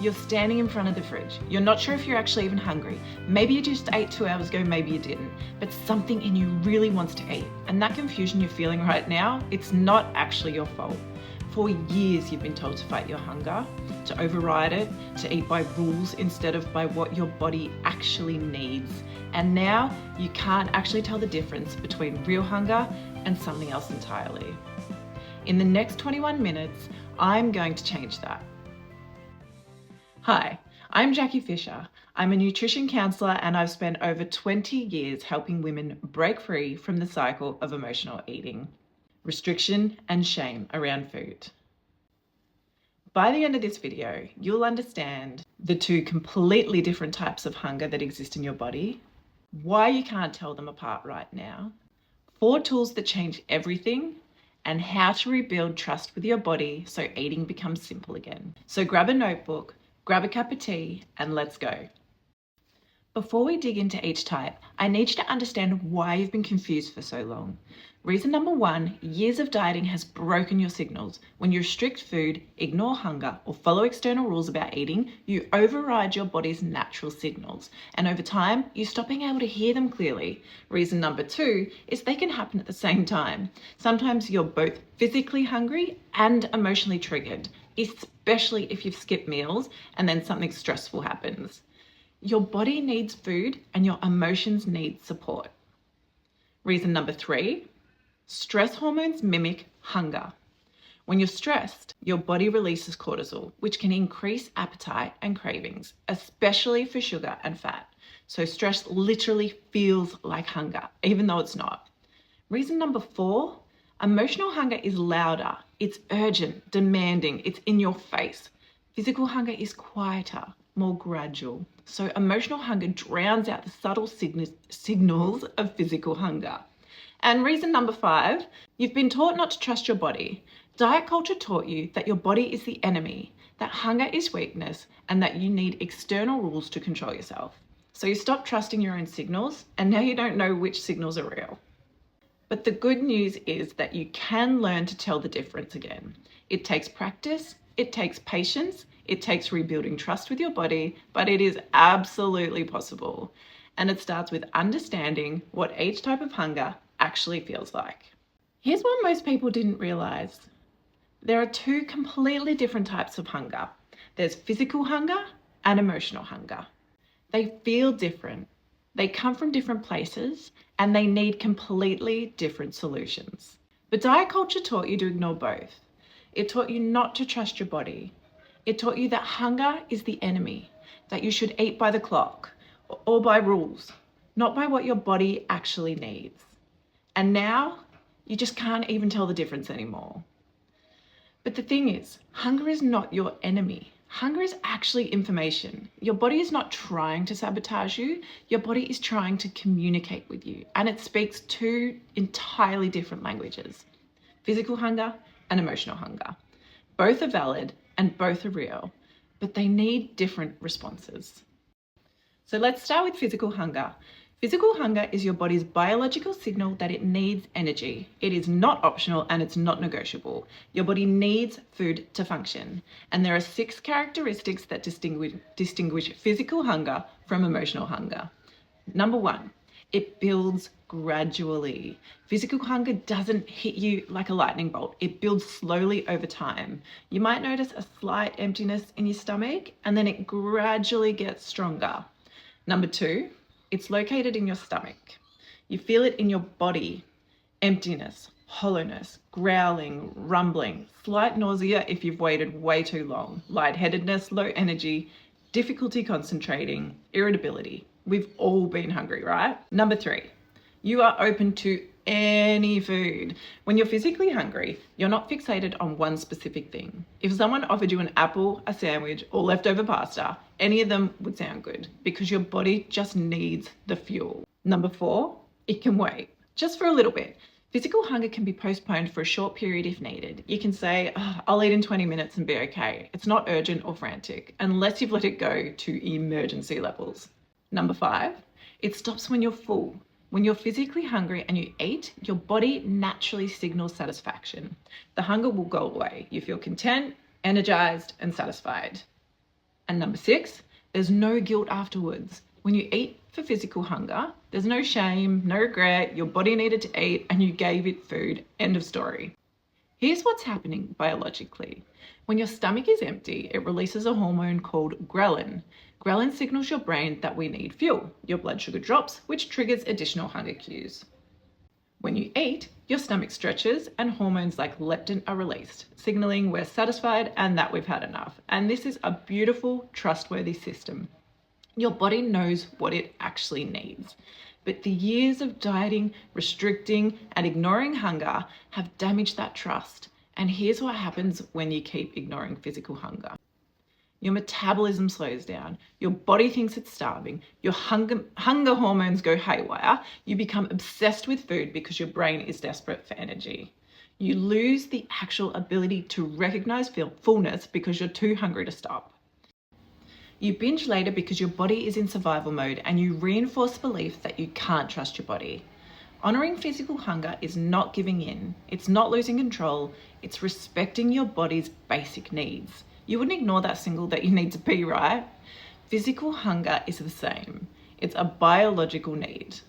You're standing in front of the fridge. You're not sure if you're actually even hungry. Maybe you just ate 2 hours ago, maybe you didn't, but something in you really wants to eat. And that confusion you're feeling right now, it's not actually your fault. For years, you've been told to fight your hunger, to override it, to eat by rules instead of by what your body actually needs. And now you can't actually tell the difference between real hunger and something else entirely. In the next 21 minutes, I'm going to change that. Hi, I'm Jackie Fisher. I'm a nutrition counsellor and I've spent over 20 years helping women break free from the cycle of emotional eating, restriction and shame around food. By the end of this video, you'll understand the two completely different types of hunger that exist in your body, why you can't tell them apart right now, 4 tools that change everything, and how to rebuild trust with your body so eating becomes simple again. So grab a notebook, grab a cup of tea, and let's go. Before we dig into each type, I need you to understand why you've been confused for so long. Reason number 1, years of dieting has broken your signals. When you restrict food, ignore hunger, or follow external rules about eating, you override your body's natural signals. And over time, you stop being able to hear them clearly. Reason number 2 is they can happen at the same time. Sometimes you're both physically hungry and emotionally triggered, especially if you've skipped meals and then something stressful happens. Your body needs food and your emotions need support. Reason number 3, stress hormones mimic hunger. When you're stressed, your body releases cortisol, which can increase appetite and cravings, especially for sugar and fat. So stress literally feels like hunger, even though it's not. Reason number 4, emotional hunger is louder. It's urgent, demanding, it's in your face. Physical hunger is quieter, more gradual. So emotional hunger drowns out the subtle signals of physical hunger. And reason number 5, you've been taught not to trust your body. Diet culture taught you that your body is the enemy, that hunger is weakness, and that you need external rules to control yourself. So you stop trusting your own signals, and now you don't know which signals are real. But the good news is that you can learn to tell the difference again. It takes practice, it takes patience, it takes rebuilding trust with your body, but it is absolutely possible. And it starts with understanding what each type of hunger actually feels like. Here's what most people didn't realize. There are 2 completely different types of hunger. There's physical hunger and emotional hunger. They feel different. They come from different places and they need completely different solutions. But diet culture taught you to ignore both. It taught you not to trust your body. It taught you that hunger is the enemy, that you should eat by the clock or by rules, not by what your body actually needs. And now you just can't even tell the difference anymore. But the thing is, hunger is not your enemy. Hunger is actually information. Your body is not trying to sabotage you. Your body is trying to communicate with you. And it speaks 2 entirely different languages: physical hunger and emotional hunger. Both are valid and both are real, but they need different responses. So let's start with physical hunger. Physical hunger is your body's biological signal that it needs energy. It is not optional and it's not negotiable. Your body needs food to function. And there are 6 characteristics that distinguish physical hunger from emotional hunger. Number 1, it builds gradually. Physical hunger doesn't hit you like a lightning bolt. It builds slowly over time. You might notice a slight emptiness in your stomach and then it gradually gets stronger. Number 2, it's located in your stomach. You feel it in your body. Emptiness, hollowness, growling, rumbling, slight nausea if you've waited way too long, lightheadedness, low energy, difficulty concentrating, irritability. We've all been hungry, right? Number 3, you are open to any food. When you're physically hungry, you're not fixated on one specific thing. If someone offered you an apple, a sandwich, or leftover pasta, any of them would sound good because your body just needs the fuel. Number 4, it can wait just for a little bit. Physical hunger can be postponed for a short period if needed. You can say, I'll eat in 20 minutes and be okay. It's not urgent or frantic unless you've let it go to emergency levels. Number 5, it stops when you're full. When you're physically hungry and you eat, your body naturally signals satisfaction. The hunger will go away. You feel content, energized, and satisfied. And number 6, there's no guilt afterwards. When you eat for physical hunger, there's no shame, no regret, your body needed to eat and you gave it food, end of story. Here's what's happening biologically. When your stomach is empty, it releases a hormone called ghrelin. Ghrelin signals your brain that we need fuel. Your blood sugar drops, which triggers additional hunger cues. When you eat, your stomach stretches and hormones like leptin are released, signaling we're satisfied and that we've had enough. And this is a beautiful, trustworthy system. Your body knows what it actually needs. But the years of dieting, restricting, and ignoring hunger have damaged that trust. And here's what happens when you keep ignoring physical hunger. Your metabolism slows down, your body thinks it's starving, your hunger hormones go haywire, you become obsessed with food because your brain is desperate for energy. You lose the actual ability to recognize fullness because you're too hungry to stop. You binge later because your body is in survival mode and you reinforce belief that you can't trust your body. Honoring physical hunger is not giving in, it's not losing control, it's respecting your body's basic needs. You wouldn't ignore that signal that you need to pee, right? Physical hunger is the same. It's a biological need.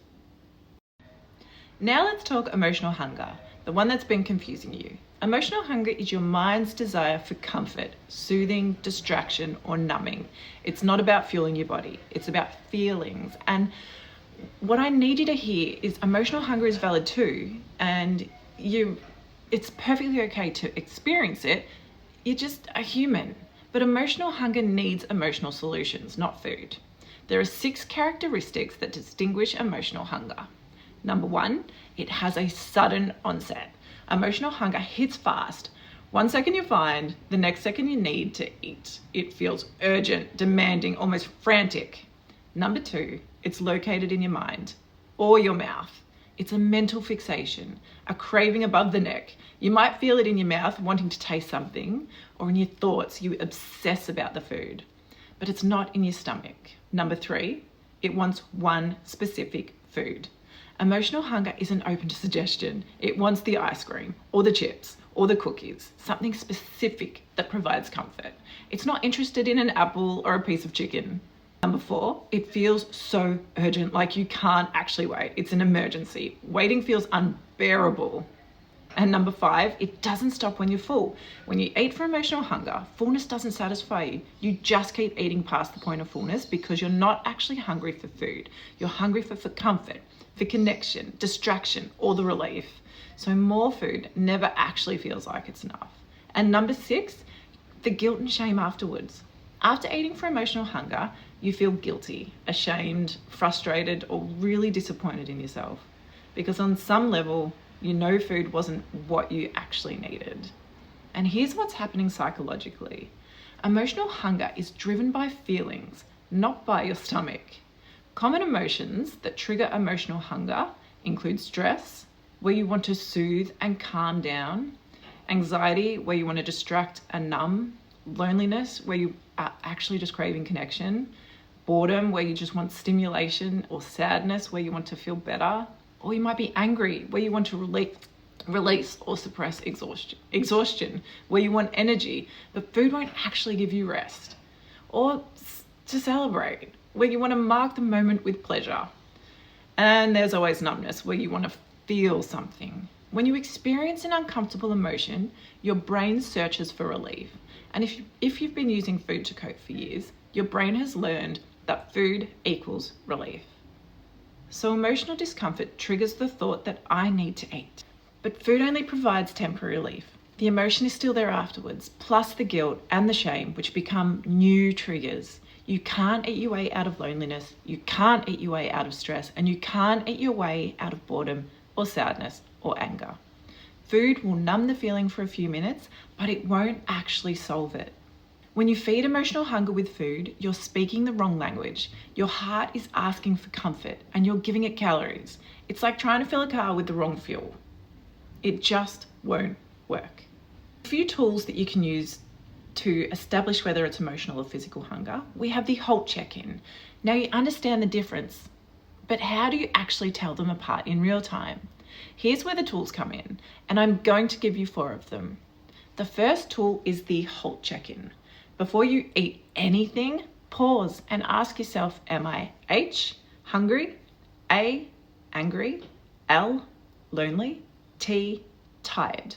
Now let's talk emotional hunger, the one that's been confusing you. Emotional hunger is your mind's desire for comfort, soothing, distraction, or numbing. It's not about fueling your body, it's about feelings. And what I need you to hear is emotional hunger is valid too, and it's perfectly okay to experience it. You're just a human. But emotional hunger needs emotional solutions, not food. There are 6 characteristics that distinguish emotional hunger. Number 1, it has a sudden onset. Emotional hunger hits fast. 1 second you're fine, the next second you need to eat. It feels urgent, demanding, almost frantic. Number 2, it's located in your mind or your mouth. It's a mental fixation, a craving above the neck. You might feel it in your mouth, wanting to taste something, or in your thoughts, you obsess about the food, but it's not in your stomach. Number 3, it wants one specific food. Emotional hunger isn't open to suggestion. It wants the ice cream or the chips or the cookies, something specific that provides comfort. It's not interested in an apple or a piece of chicken. Number 4, it feels so urgent, like you can't actually wait. It's an emergency. Waiting feels unbearable. And number 5, it doesn't stop when you're full. When you eat for emotional hunger, fullness doesn't satisfy you. You just keep eating past the point of fullness because you're not actually hungry for food. You're hungry for comfort, for connection, distraction, or the relief. So more food never actually feels like it's enough. And number 6, the guilt and shame afterwards. After eating for emotional hunger, you feel guilty, ashamed, frustrated, or really disappointed in yourself. Because on some level, you know food wasn't what you actually needed. And here's what's happening psychologically. Emotional hunger is driven by feelings, not by your stomach. Common emotions that trigger emotional hunger include stress, where you want to soothe and calm down, anxiety, where you want to distract and numb, loneliness, where you are actually just craving connection, boredom, where you just want stimulation, or sadness, where you want to feel better, or you might be angry, where you want to release or suppress exhaustion, where you want energy, but food won't actually give you rest, or to celebrate, where you want to mark the moment with pleasure. And there's always numbness, where you want to feel something. When you experience an uncomfortable emotion, your brain searches for relief. And if you've been using food to cope for years, your brain has learned that food equals relief. So emotional discomfort triggers the thought that I need to eat. But food only provides temporary relief. The emotion is still there afterwards, plus the guilt and the shame, which become new triggers. You can't eat your way out of loneliness, you can't eat your way out of stress, and you can't eat your way out of boredom or sadness or anger. Food will numb the feeling for a few minutes, but it won't actually solve it. When you feed emotional hunger with food, you're speaking the wrong language. Your heart is asking for comfort and you're giving it calories. It's like trying to fill a car with the wrong fuel. It just won't work. A few tools that you can use to establish whether it's emotional or physical hunger. We have the HALT check-in. Now you understand the difference, but how do you actually tell them apart in real time? Here's where the tools come in, and I'm going to give you 4 of them. The first tool is the HALT check-in. Before you eat anything, pause and ask yourself, am I H, hungry, A, angry, L, lonely, T, tired?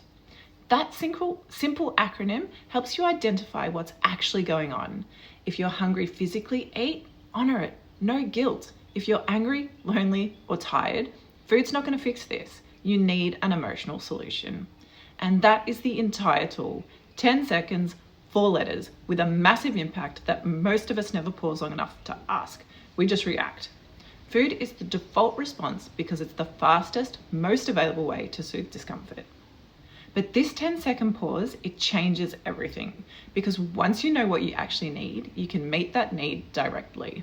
That simple acronym helps you identify what's actually going on. If you're hungry physically, eat, honor it, no guilt. If you're angry, lonely, or tired, food's not going to fix this. You need an emotional solution. And that is the entire tool. 10 seconds, 4 letters, with a massive impact that most of us never pause long enough to ask. We just react. Food is the default response because it's the fastest, most available way to soothe discomfort. But this 10-second pause, it changes everything, because once you know what you actually need, you can meet that need directly.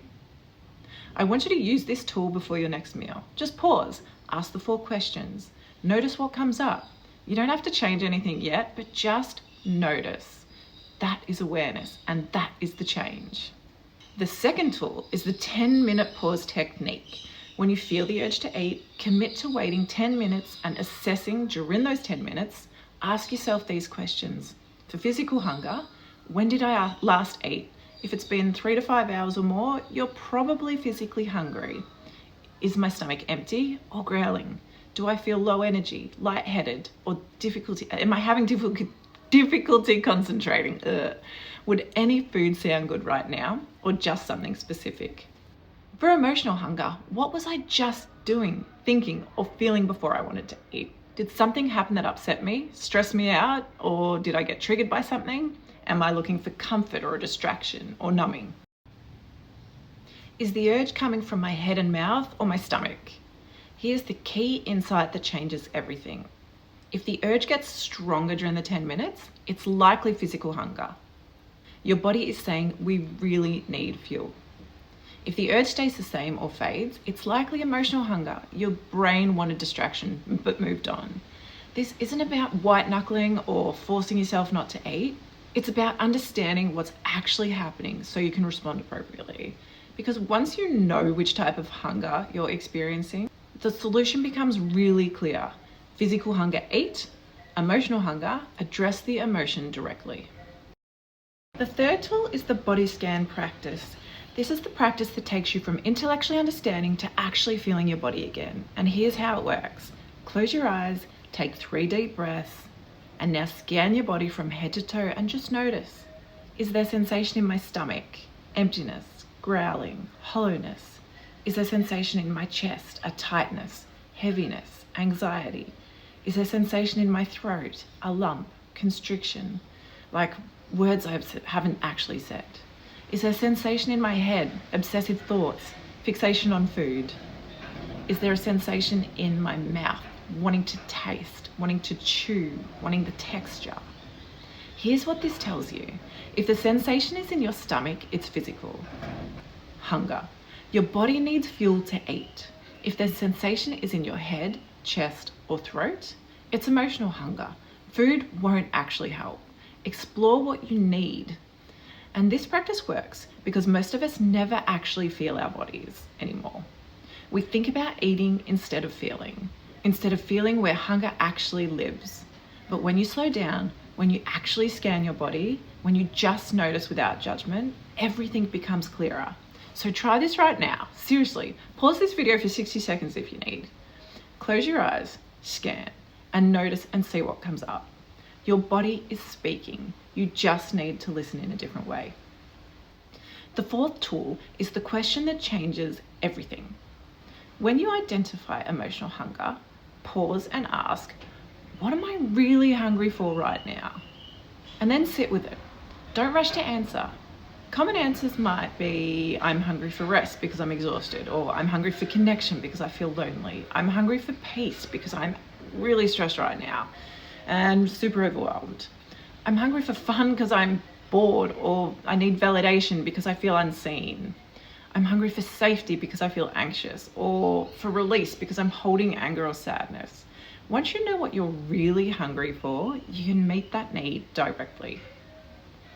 I want you to use this tool before your next meal. Just pause, ask the 4 questions, notice what comes up. You don't have to change anything yet, but just notice. That is awareness, and that is the change. The second tool is the 10-minute pause technique. When you feel the urge to eat, commit to waiting 10 minutes and assessing during those 10 minutes. Ask yourself these questions. For physical hunger, when did I last eat? If it's been 3 to 5 hours or more, you're probably physically hungry. Is my stomach empty or growling? Do I feel low energy, lightheaded, or difficulty? Am I having difficulty concentrating? Would any food sound good right now, or just something specific? For emotional hunger, what was I just doing, thinking, or feeling before I wanted to eat? Did something happen that upset me, stressed me out, or did I get triggered by something? Am I looking for comfort or a distraction or numbing? Is the urge coming from my head and mouth or my stomach? Here's the key insight that changes everything. If the urge gets stronger during the 10 minutes, it's likely physical hunger. Your body is saying we really need fuel. If the urge stays the same or fades, it's likely emotional hunger. Your brain wanted distraction but moved on. This isn't about white knuckling or forcing yourself not to eat. It's about understanding what's actually happening so you can respond appropriately. Because once you know which type of hunger you're experiencing, the solution becomes really clear. Physical hunger, eat. Emotional hunger, address the emotion directly. The third tool is the body scan practice. This is the practice that takes you from intellectually understanding to actually feeling your body again. And here's how it works. Close your eyes, take 3 deep breaths, and now scan your body from head to toe and just notice. Is there sensation in my stomach? Emptiness, growling, hollowness? Is there sensation in my chest? A tightness, heaviness, anxiety? Is there sensation in my throat? A lump, constriction, like words I haven't actually said? Is there sensation in my head? Obsessive thoughts, fixation on food? Is there a sensation in my mouth? Wanting to taste, wanting to chew, wanting the texture? Here's what this tells you. If the sensation is in your stomach, it's physical. Hunger. Your body needs fuel to eat. If the sensation is in your head, chest, or throat, it's emotional hunger. Food won't actually help. Explore what you need. And this practice works because most of us never actually feel our bodies anymore. We think about eating instead of feeling where hunger actually lives. But when you slow down, when you actually scan your body, when you just notice without judgment, everything becomes clearer. So try this right now. Seriously, pause this video for 60 seconds if you need. Close your eyes, scan, and notice and see what comes up. Your body is speaking. You just need to listen in a different way. The fourth tool is the question that changes everything. When you identify emotional hunger, pause and ask, what am I really hungry for right now? And then sit with it. Don't rush to answer. Common answers might be, I'm hungry for rest because I'm exhausted, or I'm hungry for connection because I feel lonely. I'm hungry for peace because I'm really stressed right now and super overwhelmed. I'm hungry for fun because I'm bored, or I need validation because I feel unseen. I'm hungry for safety because I feel anxious, or for release because I'm holding anger or sadness. Once you know what you're really hungry for, you can meet that need directly.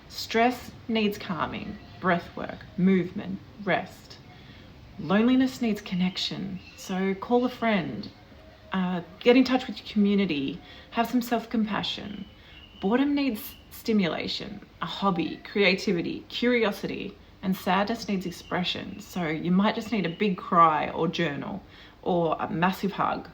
Stress needs calming, breath work, movement, rest. Loneliness needs connection, so call a friend, get in touch with your community, have some self-compassion. Boredom needs stimulation, a hobby, creativity, curiosity, and sadness needs expression. So you might just need a big cry or journal or a massive hug.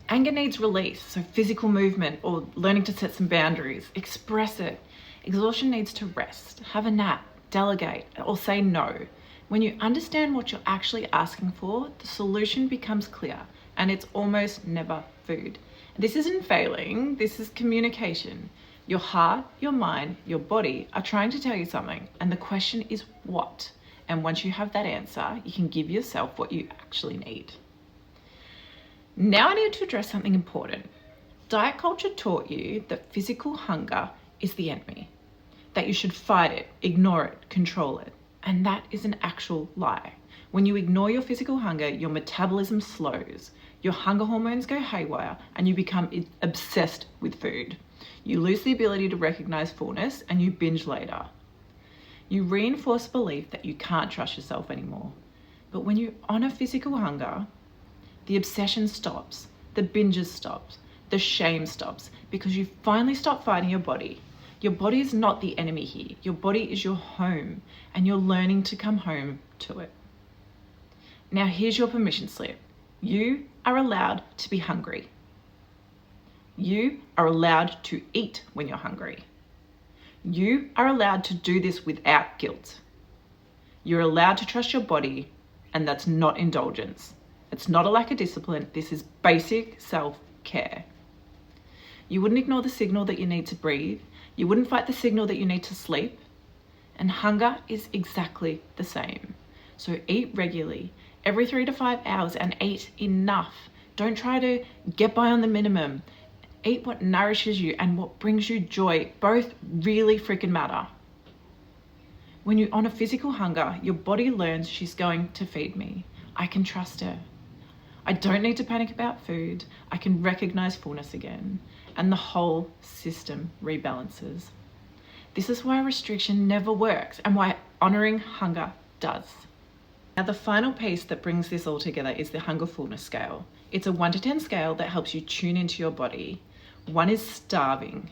Anger needs release, so physical movement or learning to set some boundaries, express it. Exhaustion needs to rest, have a nap, delegate, or say no. When you understand what you're actually asking for, the solution becomes clear, and it's almost never food. This isn't failing, this is communication. Your heart, your mind, your body are trying to tell you something, and the question is what? And once you have that answer, you can give yourself what you actually need. Now I need to address something important. Diet culture taught you that physical hunger is the enemy, that you should fight it, ignore it, control it. And that is an actual lie. When you ignore your physical hunger, your metabolism slows, your hunger hormones go haywire, and you become obsessed with food. You lose the ability to recognize fullness, and you binge later. You reinforce belief that you can't trust yourself anymore. But when you honor physical hunger, the obsession stops, the binges stops, the shame stops, because you finally stop fighting your body. Your body is not the enemy here. Your body is your home, and you're learning to come home to it. Now here's your permission slip. You are allowed to be hungry. You are allowed to eat when you're hungry. You are allowed to do this without guilt. You're allowed to trust your body, and that's not indulgence. It's not a lack of discipline. This is basic self-care. You wouldn't ignore the signal that you need to breathe. You wouldn't fight the signal that you need to sleep. And hunger is exactly the same. So eat regularly, every 3 to 5 hours, and eat enough. Don't try to get by on the minimum. Eat what nourishes you and what brings you joy. Both really freaking matter. When you honor physical hunger, your body learns she's going to feed me. I can trust her. I don't need to panic about food. I can recognize fullness again, and the whole system rebalances. This is why restriction never works and why honoring hunger does. Now, the final piece that brings this all together is the hunger-fullness scale. It's a 1 to 10 scale that helps you tune into your body. 1 is starving.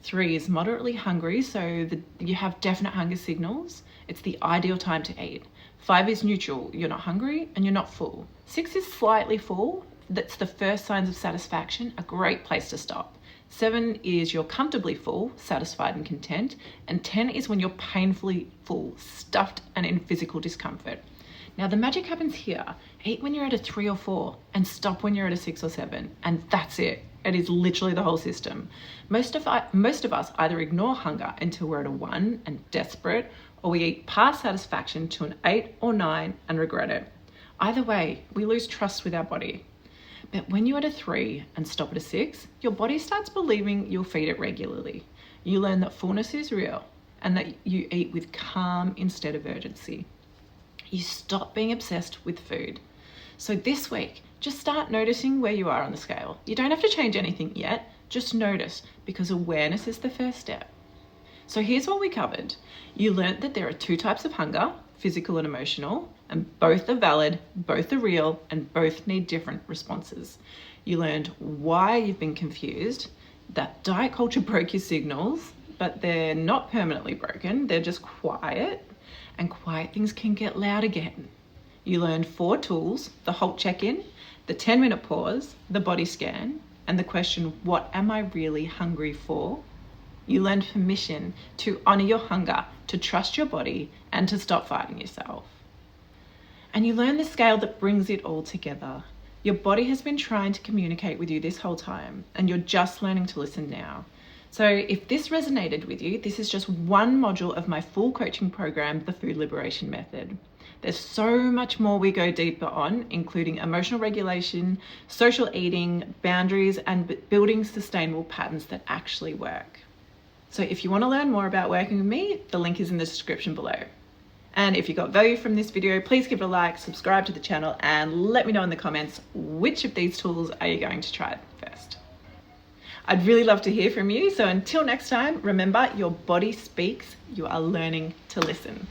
3 is moderately hungry, so you have definite hunger signals. It's the ideal time to eat. 5 is neutral, you're not hungry and you're not full. 6 is slightly full, that's the first signs of satisfaction, a great place to stop. 7 is you're comfortably full, satisfied and content. And 10 is when you're painfully full, stuffed and in physical discomfort. Now the magic happens here. Eat when you're at a 3 or 4 and stop when you're at a 6 or 7. And that's it. It is literally the whole system. Most of us either ignore hunger until we're at a 1 and desperate, or we eat past satisfaction to an 8 or 9 and regret it. Either way, we lose trust with our body. But when you're at a 3 and stop at a 6, your body starts believing you'll feed it regularly. You learn that fullness is real and that you eat with calm instead of urgency. You stop being obsessed with food. So this week, just start noticing where you are on the scale. You don't have to change anything yet, just notice, because awareness is the first step. So here's what we covered. You learned that there are 2 types of hunger, physical and emotional, and both are valid, both are real, and both need different responses. You learned why you've been confused, that diet culture broke your signals, but they're not permanently broken, they're just quiet, and quiet things can get loud again. You learned 4 tools, the HALT check-in, the 10-minute pause, the body scan, and the question, what am I really hungry for? You learned permission to honor your hunger, to trust your body, and to stop fighting yourself. And you learn the scale that brings it all together. Your body has been trying to communicate with you this whole time, and you're just learning to listen now. So if this resonated with you, this is just one module of my full coaching program, the Food Liberation Method. There's so much more we go deeper on, including emotional regulation, social eating, boundaries, and building sustainable patterns that actually work. So if you want to learn more about working with me, the link is in the description below. And if you got value from this video, please give it a like, subscribe to the channel, and let me know in the comments which of these tools are you going to try first. I'd really love to hear from you. So until next time, remember, your body speaks. You are learning to listen.